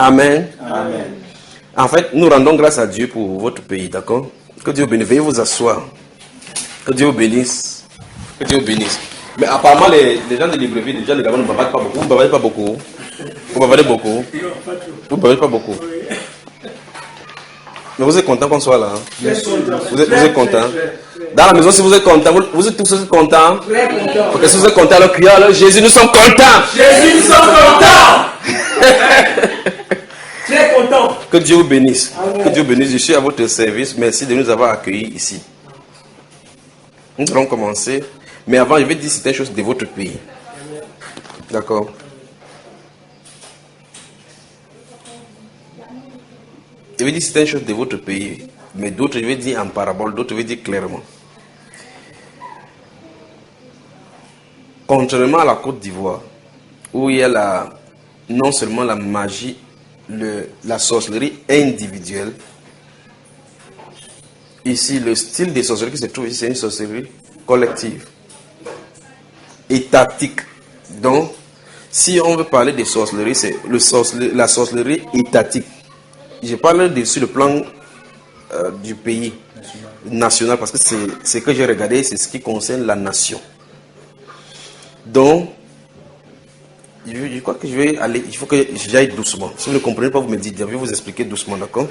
Amen. Amen. En fait, nous rendons grâce à Dieu pour votre pays, d'accord? Que Dieu bénisse. Veuillez vous asseoir. Que Dieu vous bénisse. Que Dieu vous bénisse. Mais apparemment, les gens de Libreville, les gens de Gabon ne bavardent pas beaucoup. Vous ne bavardez pas beaucoup. Vous bavardez beaucoup. Vous ne bavardez pas beaucoup. Mais vous êtes content qu'on soit là. Hein? Vous êtes content. Dans la maison, si vous êtes content, vous êtes tous contents. Très content. Et si vous êtes content, alors criez, alors Jésus, nous sommes contents. Jésus, nous sommes contents. Très content. Que Dieu vous bénisse. Amen. Que Dieu vous bénisse. Je suis à votre service. Merci de nous avoir accueillis ici. Nous allons commencer. Mais avant, je vais dire certaines choses de votre pays. D'accord? Je vais dire certaines choses de votre pays. Mais d'autres, je vais dire en parabole. D'autres, je vais dire clairement. Contrairement à la Côte d'Ivoire, où il y a non seulement la magie, la sorcellerie individuelle. Ici, le style de sorcellerie qui se trouve ici, c'est une sorcellerie collective, étatique. Donc, si on veut parler de sorcellerie, c'est la sorcellerie étatique. Je parle sur le plan du pays national, parce que c'est ce que j'ai regardé, c'est ce qui concerne la nation. Donc, je crois que je vais aller, il faut que j'aille doucement. Si vous ne comprenez pas, vous me dites, je vais vous expliquer doucement, d'accord?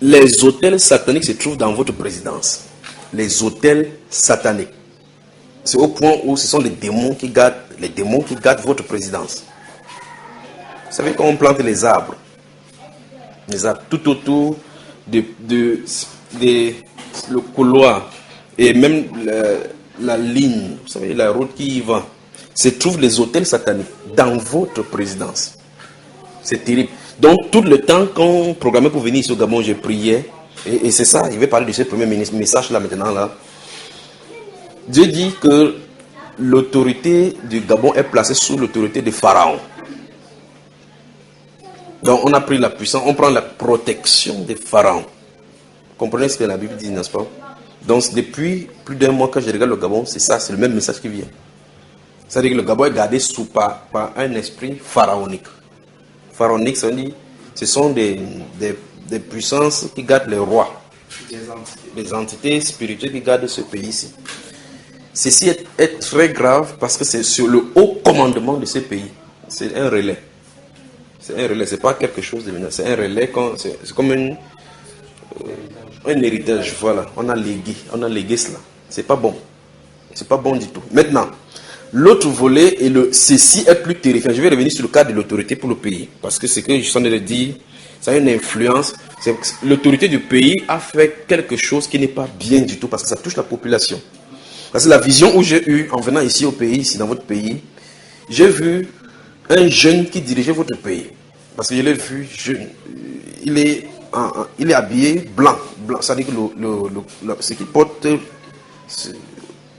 Les autels sataniques se trouvent dans votre présidence. Les autels sataniques. C'est au point où ce sont les démons qui gardent votre présidence. Vous savez quand on plante les arbres tout autour le couloir et même la ligne, vous savez, la route qui y va, se trouvent les autels sataniques dans votre présidence. C'est terrible. Donc, tout le temps qu'on programmait pour venir ici au Gabon, je priais. Et c'est ça, je vais parler de ce premier message là maintenant. Là. Dieu dit que l'autorité du Gabon est placée sous l'autorité de Pharaon. Donc, on a pris la puissance, on prend la protection de Pharaon. Vous comprenez ce que la Bible dit, n'est-ce pas? Donc, depuis plus d'un mois que je regarde le Gabon, c'est ça, c'est le même message qui vient. C'est-à-dire que le Gabon est gardé par un esprit pharaonique. Pharaonique, ça veut dire ce sont des puissances qui gardent les rois, des entités spirituelles qui gardent ce pays-ci. Ceci est très grave parce que c'est sur le haut commandement de ce pays. C'est un relais. C'est un relais, c'est pas quelque chose de menace. C'est un relais, c'est comme un héritage. Voilà, on a légué cela. C'est pas bon. C'est pas bon du tout. Maintenant, l'autre volet, ceci est plus terrifiant. Je vais revenir sur le cas de l'autorité pour le pays. Parce que ce que je suis en train de dire, ça a une influence. L'autorité du pays a fait quelque chose qui n'est pas bien du tout. Parce que ça touche la population. Parce que la vision où j'ai eue en venant ici au pays, ici dans votre pays, j'ai vu un jeune qui dirigeait votre pays. Parce que je l'ai vu jeune. Il est habillé blanc. Ça veut dire que ce qu'il porte,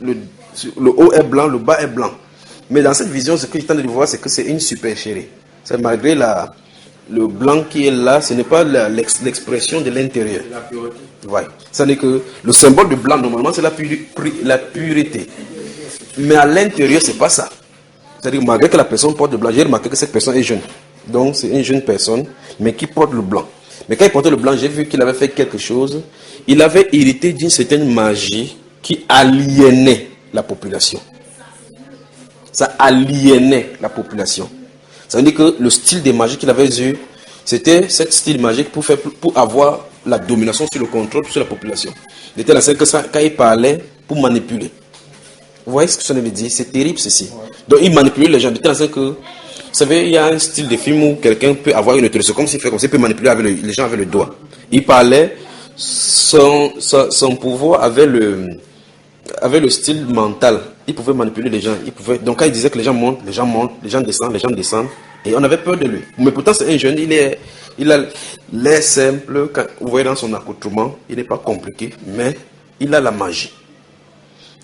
le haut est blanc, le bas est blanc. Mais dans cette vision, ce que je tente de voir, c'est que c'est une supercherie. C'est malgré le blanc qui est là, ce n'est pas l'expression de l'intérieur. La pureté. Ouais. Ça veut dire que le symbole de blanc, normalement, c'est la pureté. Mais à l'intérieur, c'est pas ça. C'est-à-dire, malgré que la personne porte le blanc, j'ai remarqué que cette personne est jeune. Donc, c'est une jeune personne, mais qui porte le blanc. Mais quand il portait le blanc, j'ai vu qu'il avait fait quelque chose. Il avait hérité d'une certaine magie qui aliénait la population. Ça aliénait la population. Ça veut dire que le style de magie qu'il avait eu, c'était ce style magique pour avoir la domination sur le contrôle sur la population. Il était là, c'est que ça, quand il parlait, pour manipuler. Vous voyez ce que ça veut dire? C'est terrible ceci. Donc il manipulait les gens. Il était là, c'est que, vous savez, il y a un style de film où quelqu'un peut avoir une autorisation, comme s'il fait comme ça, il peut manipuler les gens avec le doigt. Il parlait, son pouvoir avait le style mental. Il pouvait manipuler les gens. Donc quand il disait que les gens montent, les gens descendent. Et on avait peur de lui. Mais pourtant c'est un jeune, il a l'air simple. Vous voyez dans son accoutrement, il n'est pas compliqué, mais il a la magie.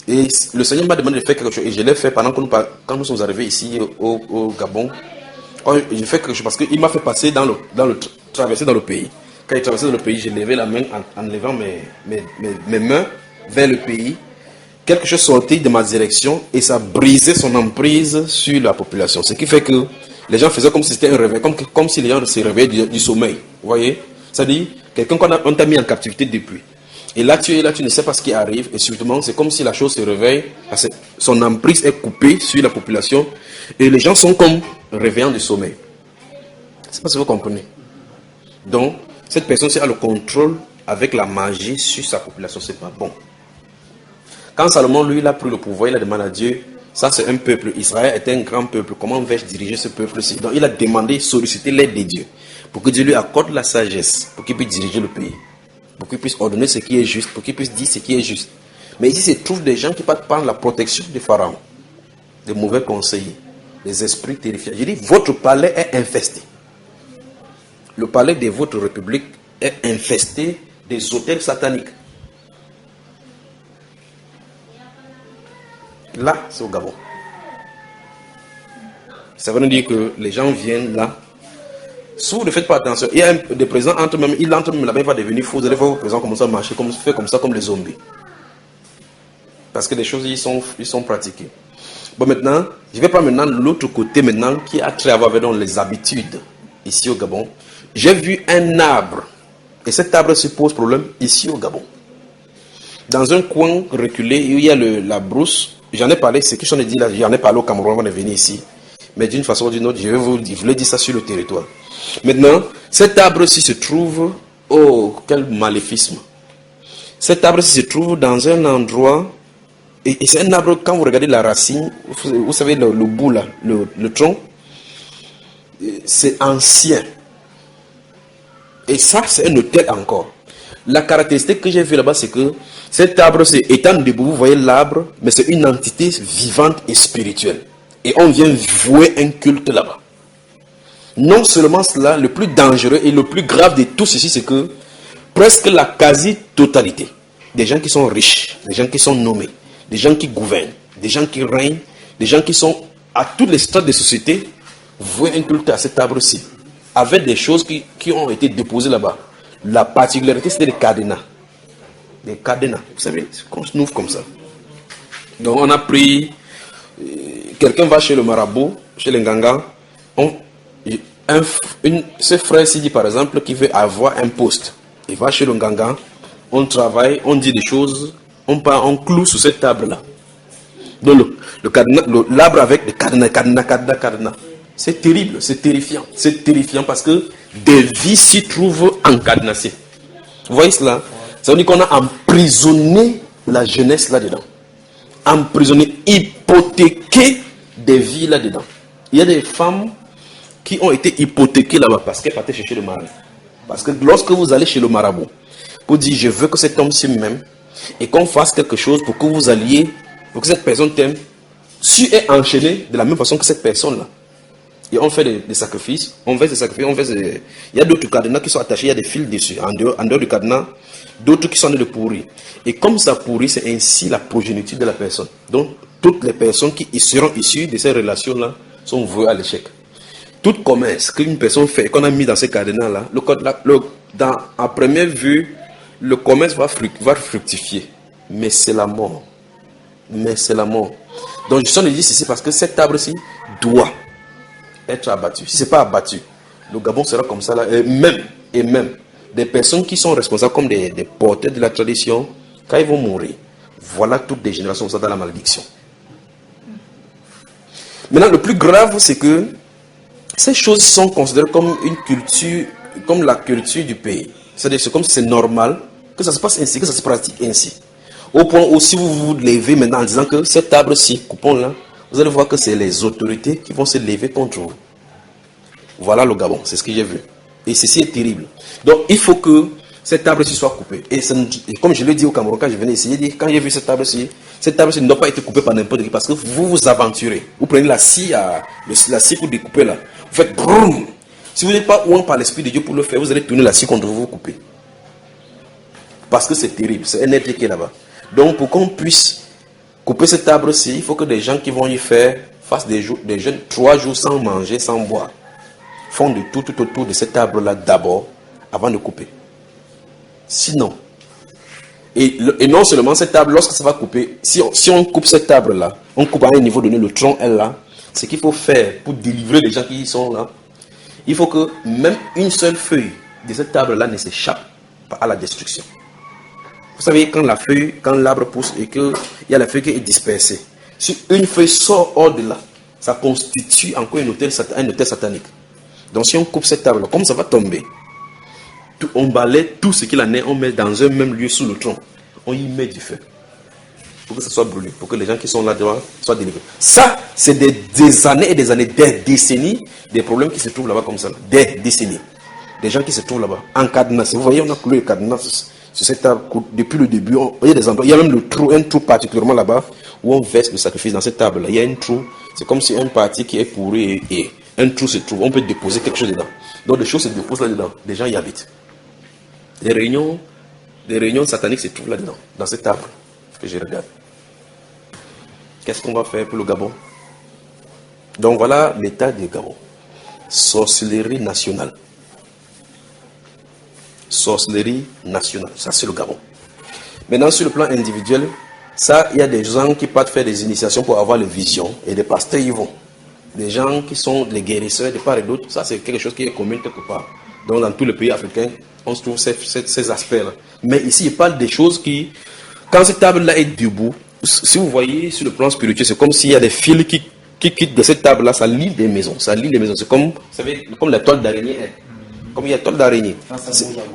Et le Seigneur m'a demandé de faire quelque chose. Et je l'ai fait pendant que quand nous sommes arrivés ici au Gabon. J'ai fait quelque chose parce qu'il m'a fait passer traverser dans le pays. Quand il traversait dans le pays, j'ai levé la main en levant mes mains vers le pays. Quelque chose sortit de ma direction et ça brisait son emprise sur la population. Ce qui fait que les gens faisaient comme si c'était un réveil, comme si les gens se réveillaient du sommeil. Vous voyez? C'est-à-dire, quelqu'un qu'on t'a mis en captivité depuis. Et là, tu es là, tu ne sais pas ce qui arrive. Et subitement, c'est comme si la chose se réveille. Son emprise est coupée sur la population. Et les gens sont comme réveillants du sommeil. Je ne sais pas si vous comprenez. Donc, cette personne-ci a le contrôle avec la magie sur sa population. C'est pas bon. Quand Salomon, lui, il a pris le pouvoir, il a demandé à Dieu, ça c'est un peuple. Israël est un grand peuple. Comment vais-je diriger ce peuple-ci? Donc, il a demandé, sollicité l'aide de Dieu. Pour que Dieu lui accorde la sagesse. Pour qu'il puisse diriger le pays. Pour qu'il puisse ordonner ce qui est juste, pour qu'il puisse dire ce qui est juste. Mais ici, se trouvent des gens qui partent par la protection des pharaons, des mauvais conseillers, des esprits terrifiants. Je dis, votre palais est infesté. Le palais de votre république est infesté des hôtels sataniques. Là, c'est au Gabon. Ça veut dire que les gens viennent là. Si vous ne faites pas attention, il y a des présidents il entre même là-bas, il va devenir fou. Vous allez voir vos présidents commencer à marcher, faire comme ça, comme les zombies. Parce que les choses, ils sont pratiquées. Bon, maintenant, je vais prendre maintenant l'autre côté maintenant qui a trait à voir avec les habitudes ici au Gabon. J'ai vu un arbre. Et cet arbre se pose problème ici au Gabon. Dans un coin reculé, où il y a la brousse. J'en ai parlé, c'est que j'en ai dit là, j'en ai parlé au Cameroun avant de venir ici. Mais d'une façon ou d'une autre, je vais dire ça sur le territoire. Maintenant, cet arbre-ci se trouve... Oh, quel maléfisme. Cet arbre-ci se trouve dans un endroit... Et c'est un arbre, quand vous regardez la racine, vous savez le bout là, le tronc, c'est ancien. Et ça, c'est un hôtel encore. La caractéristique que j'ai vue là-bas, c'est que cet arbre, étant debout, vous voyez l'arbre, mais c'est une entité vivante et spirituelle. Et on vient vouer un culte là-bas. Non seulement cela, le plus dangereux et le plus grave de tout ceci, c'est que presque la quasi-totalité des gens qui sont riches, des gens qui sont nommés, des gens qui gouvernent, des gens qui règnent, des gens qui sont à tous les stades de société, vouer un culte à cet arbre-ci, avec des choses qui ont été déposées là-bas. La particularité, c'était les cadenas. Les cadenas, vous savez, qu'on se ouvre comme ça. Donc on a pris... Quelqu'un va chez le marabout, chez les Nganga, ce frère-ci dit par exemple qu'il veut avoir un poste. Il va chez le Nganga, on travaille, on dit des choses, on cloue sur cette table-là. Donc l'arbre avec des cadenas. C'est terrible, c'est terrifiant. C'est terrifiant parce que des vies s'y trouvent encadenassées. Vous voyez cela? Ça veut dire qu'on a emprisonné la jeunesse là-dedans. Emprisonné, hypothéqué des vies là-dedans. Il y a des femmes qui ont été hypothéquées là-bas parce qu'elles partaient chercher le mari. Parce que lorsque vous allez chez le marabout, pour dire je veux que cet homme-ci m'aime et qu'on fasse quelque chose pour que vous alliez, pour que cette personne t'aime, tu es enchaîné de la même façon que cette personne-là. Et on fait des sacrifices, on verse des sacrifices, il y a d'autres cadenas qui sont attachés, il y a des fils dessus, en dehors du cadenas, d'autres qui sont en train de pourrir. Et comme ça pourrit, c'est ainsi la progéniture de la personne. Donc, toutes les personnes qui seront issues de ces relations-là sont vouées à l'échec. Tout commerce qu'une personne fait, qu'on a mis dans ces cadenas-là, à première vue, le commerce va fructifier. Mais c'est la mort. Donc, je suis en train de dire ceci parce que cet arbre-ci doit être abattu. Si ce n'est pas abattu, le Gabon sera comme ça là. Et même des personnes qui sont responsables comme des porteurs de la tradition, quand ils vont mourir, voilà toutes des générations dans la malédiction. Maintenant, le plus grave, c'est que ces choses sont considérées comme une culture, comme la culture du pays. C'est-à-dire, c'est comme si c'est normal que ça se passe ainsi, que ça se pratique ainsi. Au point où si vous vous levez maintenant en disant que cet arbre-ci, coupons-là, vous allez voir que c'est les autorités qui vont se lever contre vous. Voilà le Gabon, c'est ce que j'ai vu. Et ceci est terrible. Donc il faut que cet arbre-ci soit coupé. Et comme je l'ai dit au Cameroun, quand je venais ici, quand j'ai vu cet arbre-ci ne doit pas être coupé par n'importe qui parce que vous vous aventurez. Vous prenez la scie pour découper là. Vous faites broum. Si vous n'êtes pas ouin par l'Esprit de Dieu pour le faire, vous allez tourner la scie contre vous, vous couper. Parce que c'est terrible, c'est un être qui est là-bas. Donc pour qu'on puisse couper cet arbre-ci, il faut que des gens qui vont y faire fassent des jeûnes 3 jours sans manger, sans boire. Font de tout autour de cet arbre-là d'abord, avant de couper. Sinon, et non seulement cet arbre, lorsque ça va couper, si on coupe cet arbre-là, on coupe à un niveau donné, le tronc est là, ce qu'il faut faire pour délivrer les gens qui y sont là, il faut que même une seule feuille de cette table-là ne s'échappe pas à la destruction. Vous savez, quand l'arbre pousse et qu'il y a la feuille qui est dispersée, si une feuille sort hors de là, ça constitue encore un autel satanique. Donc si on coupe cette table, comme ça va tomber, on balaie tout ce qu'il en est, on met dans un même lieu sous le tronc, on y met du feu pour que ça soit brûlé, pour que les gens qui sont là-dedans soient délivrés. Ça, c'est des années et des années, des décennies, des problèmes qui se trouvent là-bas comme ça, des décennies. Des gens qui se trouvent là-bas, en cadenas. Vous voyez, on a cloué le cadenas sur cette table depuis le début. Il y a des endroits, il y a même un trou particulièrement là-bas où on verse le sacrifice dans cette table-là. Il y a un trou, c'est comme si un parti qui est pourri et un trou se trouve, on peut déposer quelque chose dedans. Donc des choses se déposent là-dedans, des gens y habitent. Des réunions sataniques se trouvent là-dedans, dans cette table que je regarde. Qu'est-ce qu'on va faire pour le Gabon? Donc voilà l'état du Gabon. Sorcellerie nationale. Sorcellerie nationale, ça c'est le Gabon. Maintenant sur le plan individuel, ça il y a des gens qui partent faire des initiations pour avoir les visions et des pasteurs y vont. Des gens qui sont les guérisseurs de part et d'autre, ça c'est quelque chose qui est commun quelque part. Donc dans tous les pays africains, on se trouve ces aspects-là. Mais ici, il parle des choses qui, quand cette table-là est debout, si vous voyez sur le plan spirituel, c'est comme s'il y a des fils qui quittent de cette table-là, ça lie des maisons, ça lie les maisons. C'est comme, vous savez, comme la toile d'araignée est. Comme il y a toile d'araignée.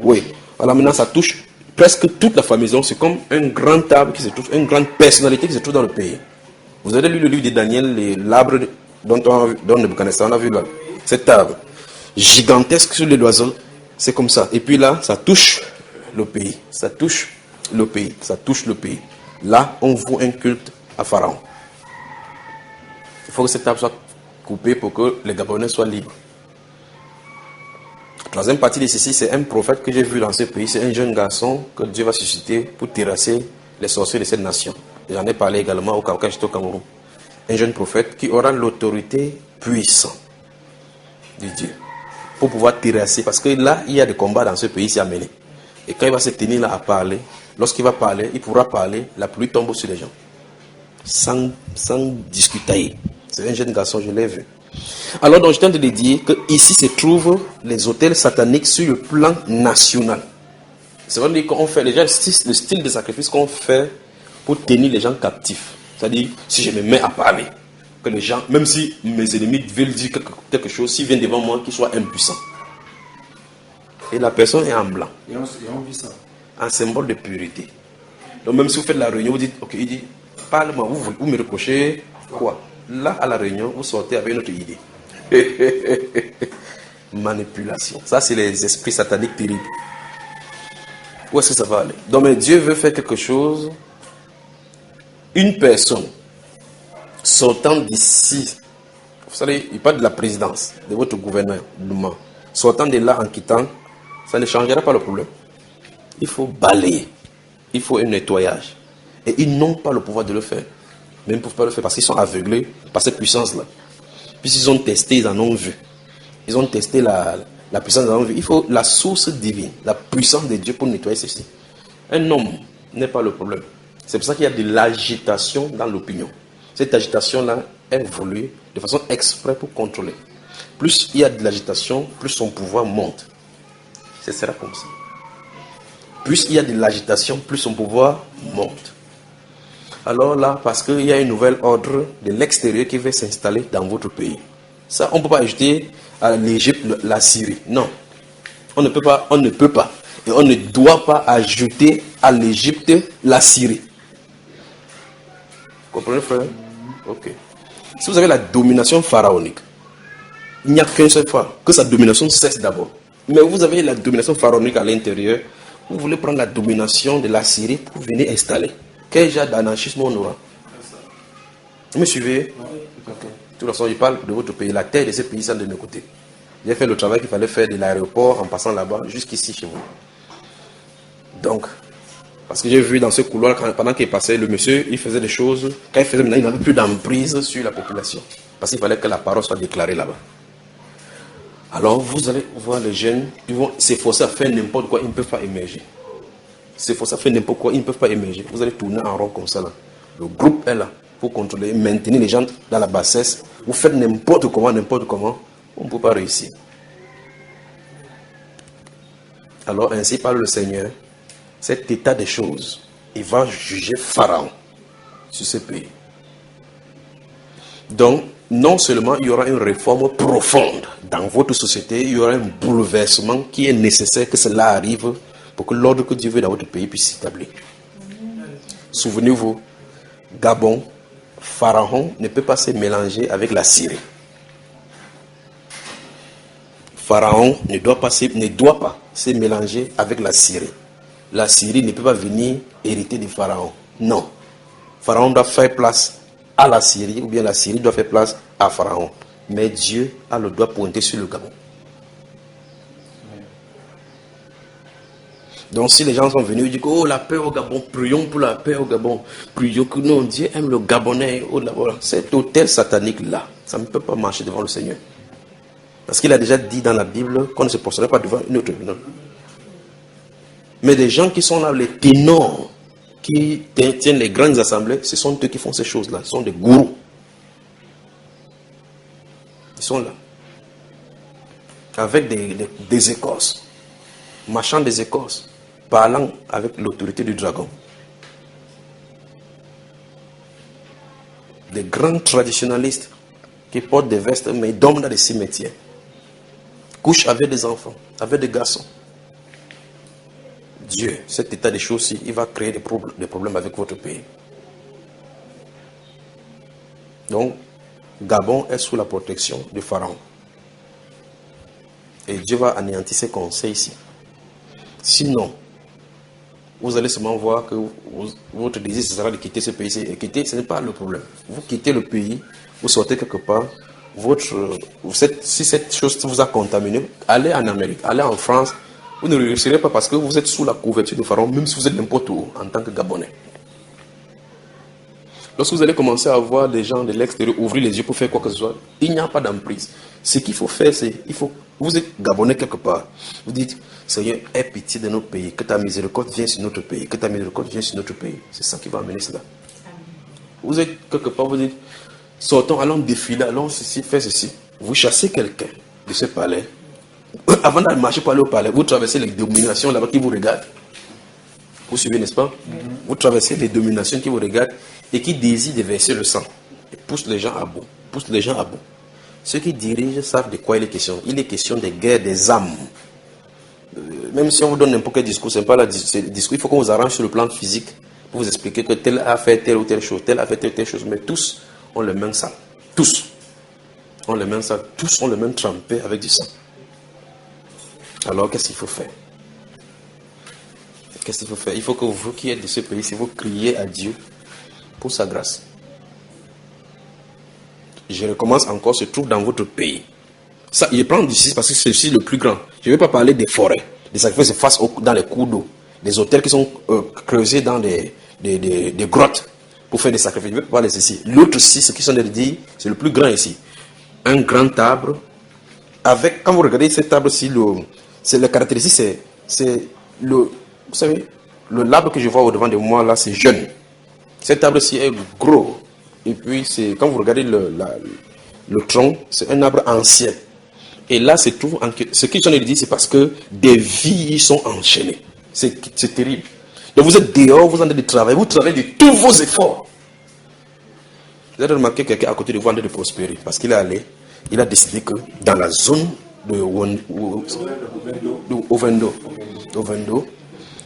Oui. Alors maintenant, ça touche presque toute la famille. Donc c'est comme un grand table qui se trouve, une grande personnalité qui se trouve dans le pays. Vous avez lu le livre de Daniel, l'arbre dont Nebuchadnezzar, on a vu là, cette table gigantesque sur les oiseaux, c'est comme ça. Et puis là, ça touche le pays. Ça touche le pays. Ça touche le pays. Là, on voue un culte à Pharaon. Il faut que cette table soit coupée pour que les Gabonais soient libres. La troisième partie de ceci, c'est un prophète que j'ai vu dans ce pays. C'est un jeune garçon que Dieu va susciter pour terrasser les sorciers de cette nation. J'en ai parlé également au Caucase, au Cameroun. Un jeune prophète qui aura l'autorité puissante de Dieu pour pouvoir terrasser. Parce que là, il y a des combats dans ce pays, c'est amené. Et quand il va se tenir là à parler, lorsqu'il va parler, il pourra parler, la pluie tombe sur les gens. Sans discuter. C'est un jeune garçon, je l'ai vu. Alors, donc, je tiens de le dire qu'ici se trouvent les hôtels sataniques sur le plan national. C'est vrai qu'on fait déjà le style de sacrifice qu'on fait pour tenir les gens captifs. C'est-à-dire, si je me mets à parler, que les gens, même si mes ennemis veulent dire quelque chose, s'ils viennent devant moi, qu'ils soient impuissants. Et la personne est en blanc. Et on vit ça. Un symbole de pureté. Donc même si vous faites la réunion, vous dites, ok, il dit, parle-moi, vous me reprochez quoi? Là, à la réunion, vous sortez avec une autre idée. Manipulation. Ça, c'est les esprits sataniques terribles. Où est-ce que ça va aller? Donc, mais Dieu veut faire quelque chose. Une personne sortant d'ici, vous savez, il parle de la présidence, de votre gouvernement, sortant de là en quittant, ça ne changera pas le problème. Il faut balayer. Il faut un nettoyage. Et ils n'ont pas le pouvoir de le faire. Mais ils ne peuvent pas le faire parce qu'ils sont aveuglés par cette puissance-là. Puisqu'ils ont testé, ils en ont vu. Ils ont testé la puissance, ils en ont vu. Il faut la source divine, la puissance de Dieu pour nettoyer ceci. Un homme n'est pas le problème. C'est pour ça qu'il y a de l'agitation dans l'opinion. Cette agitation-là est voulue de façon exprès pour contrôler. Plus il y a de l'agitation, plus son pouvoir monte. Ce sera comme ça. Plus il y a de l'agitation, plus son pouvoir monte. Alors là, parce qu'il y a un nouvel ordre de l'extérieur qui va s'installer dans votre pays. Ça, on ne peut pas ajouter à l'Égypte la Syrie. Non. On ne peut pas. Et on ne doit pas ajouter à l'Égypte la Syrie. Vous comprenez, frère? Ok. Si vous avez la domination pharaonique, il n'y a qu'une seule fois que sa domination cesse d'abord. Mais vous avez la domination pharaonique à l'intérieur. Vous voulez prendre la domination de la Syrie pour venir installer. Quel genre d'anarchisme on aura? Vous me suivez? De toute façon, je parle de votre pays. La terre de ce pays, ça de nos côtés. J'ai fait le travail qu'il fallait faire de l'aéroport en passant là-bas jusqu'ici chez vous. Donc, parce que j'ai vu dans ce couloir, pendant qu'il passait, le monsieur, il faisait des choses. Quand il faisait, maintenant, il n'avait plus d'emprise sur la population. Parce qu'il fallait que la parole soit déclarée là-bas. Alors, vous allez voir les jeunes, ils vont s'efforcer à faire n'importe quoi, ils ne peuvent pas émerger. S'efforcer à faire n'importe quoi, ils ne peuvent pas émerger. Vous allez tourner en rond comme ça là. Le groupe est là. pour contrôler, maintenir les gens dans la bassesse. Vous faites n'importe comment, on ne peut pas réussir. Alors ainsi parle le Seigneur, cet état des choses, il va juger Pharaon sur ce pays. Donc, non seulement il y aura une réforme profonde dans votre société, il y aura un bouleversement qui est nécessaire que cela arrive pour que l'ordre que Dieu veut dans votre pays puisse s'établir. Souvenez-vous, Gabon, Pharaon ne peut pas se mélanger avec la Syrie. Pharaon ne doit pas se mélanger avec la Syrie. La Syrie ne peut pas venir hériter de Pharaon. Non. Pharaon doit faire place à la Syrie, ou bien la Syrie doit faire place à Pharaon. Mais Dieu a le doigt pointé sur le Gabon. Donc si les gens sont venus et disent, oh la paix au Gabon, prions pour la paix au Gabon, prions que non, Dieu aime le Gabonais, oh là, voilà. Cet autel satanique-là, ça ne peut pas marcher devant le Seigneur. Parce qu'il a déjà dit dans la Bible qu'on ne se posterait pas devant une autre. Non. Mais les gens qui sont là, les ténors, qui tiennent les grandes assemblées, ce sont eux qui font ces choses-là. Ce sont des gourous. Ils sont là. Avec des écorces. Marchant des écorces. Parlant avec l'autorité du dragon. Des grands traditionalistes qui portent des vestes, mais ils dorment dans des cimetières. Couchent avec des enfants, avec des garçons. Dieu, cet état des choses-ci, il va créer des problèmes avec votre pays. Donc, Gabon est sous la protection de Pharaon. Et Dieu va anéantir ses conseils ici. Sinon, vous allez seulement voir que votre désir sera de quitter ce pays. Et quitter, ce n'est pas le problème. Vous quittez le pays, vous sortez quelque part, si cette chose vous a contaminé, allez en Amérique, allez en France. Vous ne réussirez pas parce que vous êtes sous la couverture de Pharaon, même si vous êtes n'importe où, en tant que Gabonais. Lorsque vous allez commencer à voir des gens de l'extérieur ouvrir les yeux pour faire quoi que ce soit, il n'y a pas d'emprise. Ce qu'il faut faire, c'est, vous êtes Gabonais quelque part. Vous dites, Seigneur, aie pitié de notre pays, que ta miséricorde vienne sur notre pays, que ta miséricorde vienne sur notre pays. C'est ça qui va amener cela. Vous êtes quelque part, vous dites, sortons, allons défiler, allons ceci, faire ceci. Vous chassez quelqu'un de ce palais. Avant d'aller marcher pour aller au palais, vous traversez les dominations là-bas qui vous regardent. Vous suivez, n'est-ce pas? Vous traversez les dominations qui vous regardent et qui désirent de verser le sang. Et poussent les gens à bout. Ceux qui dirigent savent de quoi il est question. Il est question des guerres des âmes. Même si on vous donne n'importe quel discours, ce n'est pas le discours. Il faut qu'on vous arrange sur le plan physique pour vous expliquer que tel a fait telle ou telle chose, tel a fait telle ou telle chose. Mais tous ont le même sang. Tous ont le même sang. Tous ont le même trempé avec du sang. Alors, qu'est-ce qu'il faut faire? Qu'est-ce qu'il faut faire? Il faut que vous qui êtes de ce pays, si vous criez à Dieu pour sa grâce. Je recommence encore, se trouve dans votre pays. Ça, il prend d'ici parce que c'est aussi le plus grand. Je ne vais pas parler des forêts, des sacrifices se fassent dans les cours d'eau, des hôtels qui sont creusés dans des grottes pour faire des sacrifices. Je ne vais pas parler ceci. L'autre ici, ce qu'ils sont de dire, c'est le plus grand ici. Un grand arbre. Avec, quand vous regardez cet arbre-ci, la caractéristique, c'est vous savez, l'arbre que je vois au-devant de moi, là, c'est jeune. Cet arbre-ci est gros. Et puis, quand vous regardez le tronc, c'est un arbre ancien. Et là, ce qu'ils sont de dire, c'est parce que des vies sont enchaînées. C'est terrible. Donc, vous êtes dehors, vous êtes en train de travailler, vous travaillez de tous vos efforts. Vous avez remarqué quelqu'un à côté de vous en train de prospérer. Parce qu'il est allé, il a décidé que dans la zone de Ovendo,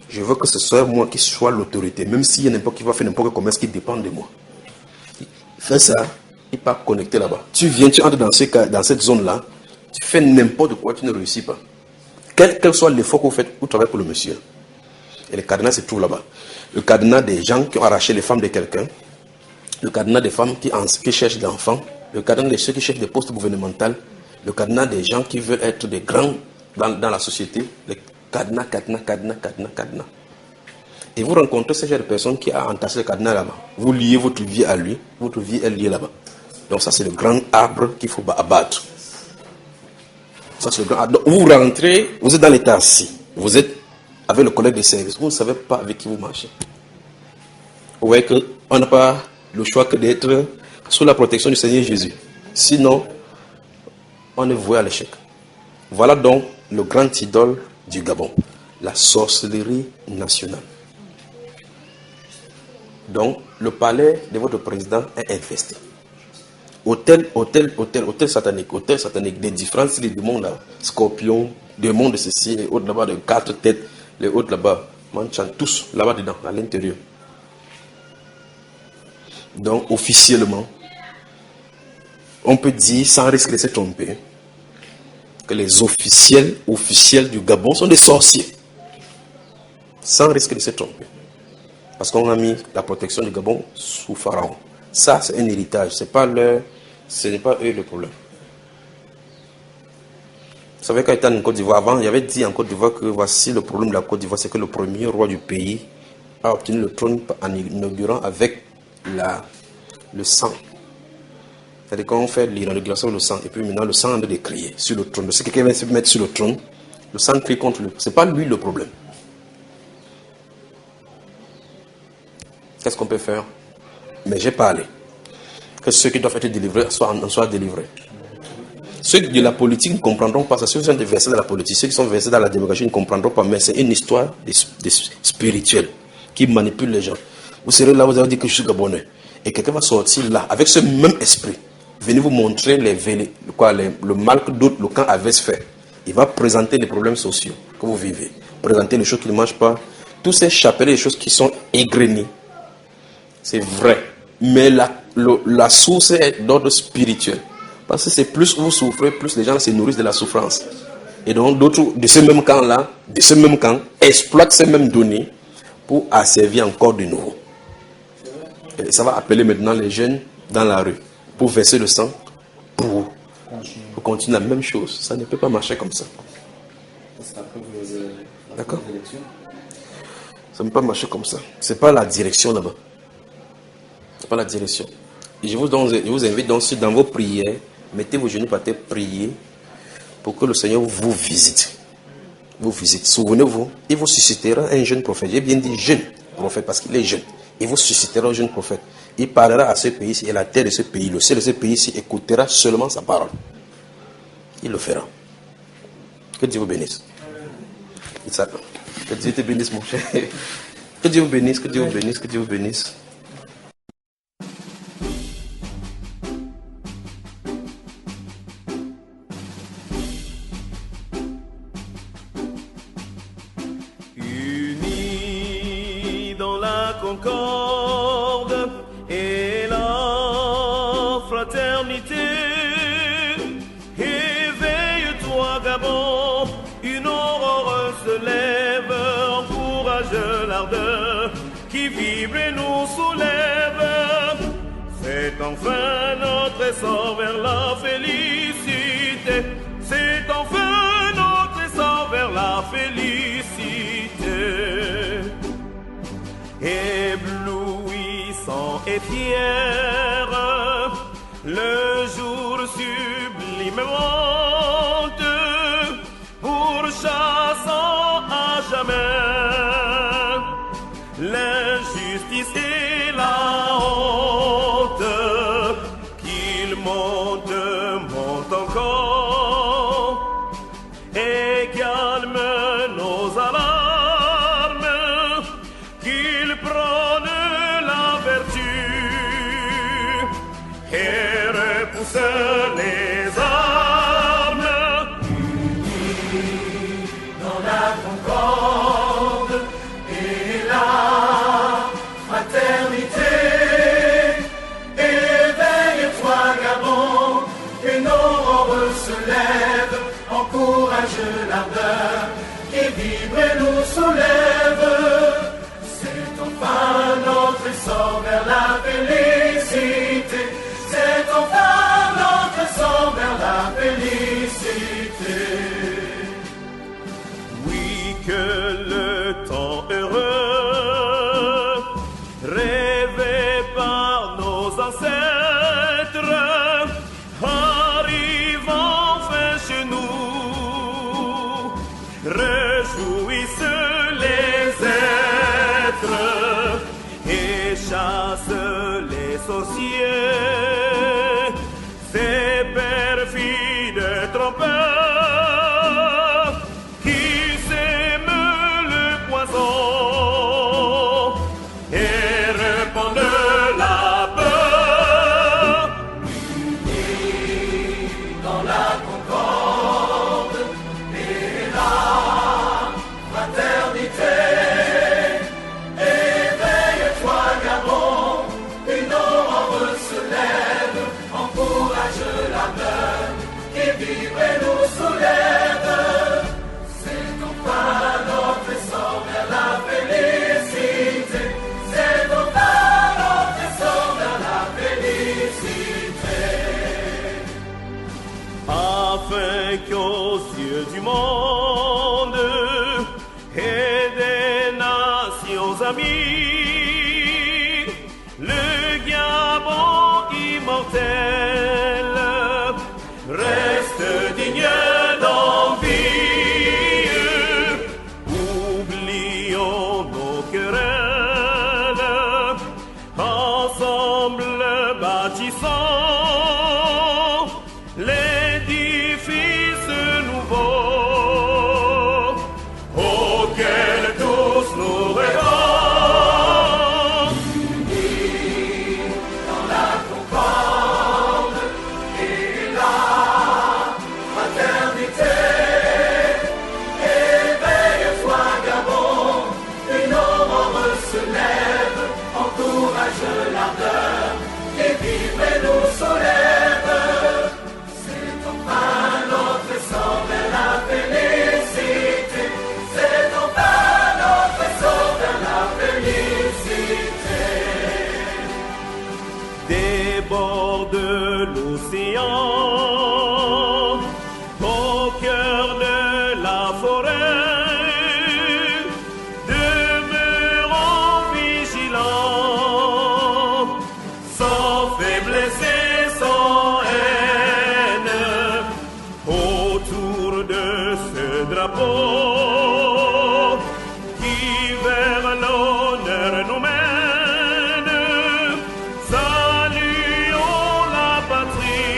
je veux que ce soit moi qui sois l'autorité, même s'il y a n'importe qui va faire n'importe quel commerce qui dépend de moi. Fais ça, il n'est pas connecté là-bas. Tu entres dans cette zone-là, tu fais n'importe quoi, tu ne réussis pas. Quel soit l'effort que vous faites, vous travaillez pour le monsieur. Et le cadenas se trouve là-bas. Le cadenas des gens qui ont arraché les femmes de quelqu'un, le cadenas des femmes qui cherchent des enfants, le cadenas de ceux qui cherchent des postes gouvernementaux, le cadenas des gens qui veulent être des grands dans la société, le cadenas. Et vous rencontrez ce genre de personne qui a entassé le cadenas là-bas. Vous liez votre vie à lui, votre vie est liée là-bas. Donc ça, c'est le grand arbre qu'il faut abattre. Ça, c'est le grand arbre. Donc, vous rentrez, vous êtes dans l'état assis. Vous êtes avec le collègue de service. Vous ne savez pas avec qui vous marchez. Vous voyez qu'on n'a pas le choix que d'être sous la protection du Seigneur Jésus. Sinon, on est voué à l'échec. Voilà donc le grand idole du Gabon, la sorcellerie nationale. Donc, le palais de votre président est infesté. Hôtel satanique, des différents styles du monde là, scorpions, démons de ceci, les autres là-bas de 4 têtes, les autres là-bas, manchan, tous là-bas dedans, à l'intérieur. Donc, officiellement, on peut dire, sans risque de se tromper, que les officiels du Gabon sont des sorciers. Sans risque de se tromper. Parce qu'on a mis la protection du Gabon sous Pharaon. Ça, c'est un héritage. Ce n'est pas eux le problème. Vous savez, quand il était en Côte d'Ivoire, avant, il y avait dit en Côte d'Ivoire que voici le problème de la Côte d'Ivoire, c'est que le premier roi du pays a obtenu le trône en inaugurant avec le sang. C'est-à-dire quand on fait l'inauguration le sang, et puis maintenant le sang est décrié sur le trône. Si quelqu'un vient se mettre sur le trône, le sang crie contre lui. Ce n'est pas lui le problème. Qu'est-ce qu'on peut faire? Mais j'ai parlé. Que ceux qui doivent être délivrés soient délivrés. Ceux de la politique ne comprendront pas ça. Ceux qui sont versés dans la politique, ceux qui sont versés dans la démocratie ne comprendront pas. Mais c'est une histoire spirituelle qui manipule les gens. Vous serez là, vous allez dire que je suis gabonais. Et quelqu'un va sortir là, avec ce même esprit. Venez vous montrer le mal que d'autres, le camp avait fait. Il va présenter les problèmes sociaux que vous vivez. Présenter les choses qui ne marchent pas. Tous ces chapelets, les choses qui sont égrenées. C'est vrai. Mais la source est d'ordre spirituel. Parce que c'est plus vous souffrez, plus les gens se nourrissent de la souffrance. Et donc d'autres de ce même camp-là, exploitent ces mêmes données pour asservir encore de nouveau. Et ça va appeler maintenant les jeunes dans la rue pour verser le sang, pour continuer la même chose. Ça ne peut pas marcher comme ça. D'accord? Ça ne peut pas marcher comme ça. Ce n'est pas la direction là-bas. Ce n'est pas la direction. Et je vous invite donc, dans vos prières, mettez vos genoux par terre, priez pour que le Seigneur vous visite. Vous visite. Souvenez-vous, il vous suscitera un jeune prophète. J'ai bien dit jeune prophète parce qu'il est jeune. Il vous suscitera un jeune prophète. Il parlera à ce pays-ci et la terre de ce pays. Le ciel de ce pays-ci écoutera seulement sa parole. Il le fera. Que Dieu vous bénisse. Que Dieu te bénisse, mon cher. Que Dieu vous bénisse, que Dieu vous bénisse, que Dieu vous bénisse. Unis dans la concorde et la fraternité, éveille-toi Gabon, une aurore se lève, encourage l'ardeur qui vibre et nous soulève. C'est enfin notre essor vers la félicité, c'est enfin notre essor vers la félicité. Éblouissant et fier, le jour sublime monte, pourchassant à jamais l'injustice et la honte. Qu'il monte encore et calme nos alarmes, qu'il prône la vertu et repousse les armes. Dans la concorde et la fraternité, éveille-toi Gabon, une aurore se lève, encourage l'ardeur qui vibre et nous soulève. C'est enfin notre essor vers la félicité, c'est enfin notre essor vers la félicité. Oui, que le temps heureux rêvé par nos ancêtres arrive enfin chez nous. Réjouissent les êtres et chassent les dissocier ces perfides trompeurs qui sèment le poison et répandent la peur. Unis dans la concorde et la fraternité. Éveille-toi, Gabon, une aurore se lève, encourage l'ardeur qui vibre et nous soulève. C'est enfin notre essor vers la félicité. C'est enfin notre essor vers la félicité. Afin qu'aux yeux du monde et des nations amies, le Gabon immortel reste digne d'envie. Oublions nos querelles, ensemble bâtissons l'édifice nouveau auquel tous nous rêvons. Dans la concorde et la fraternité. Éveille-toi, Gabon, une aurore se lève, encourage l'ardeur et vibre et nous soulève. C'est enfin notre essor vers la félicité. C'est enfin notre essor vers la félicité. Des bords de l'océan, au cœur de la forêt, demeurons vigilants, sans faiblesse et sans haine, autour de ce drapeau qui vers l'honneur nous mène. Saluons la patrie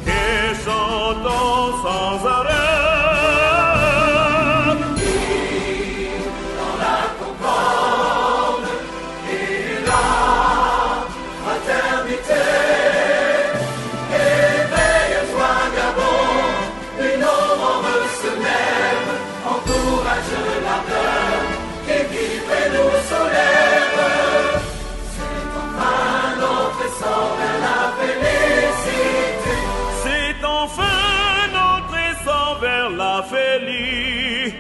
et chantons sans arrêt. Dans la concorde et la fraternité. Éveille-toi, Gabon, une aurore se lève, encourage l'ardeur qui vibre et nous soulève. C'est enfin notre essor vers la félicité. C'est enfin notre essor vers la félicité.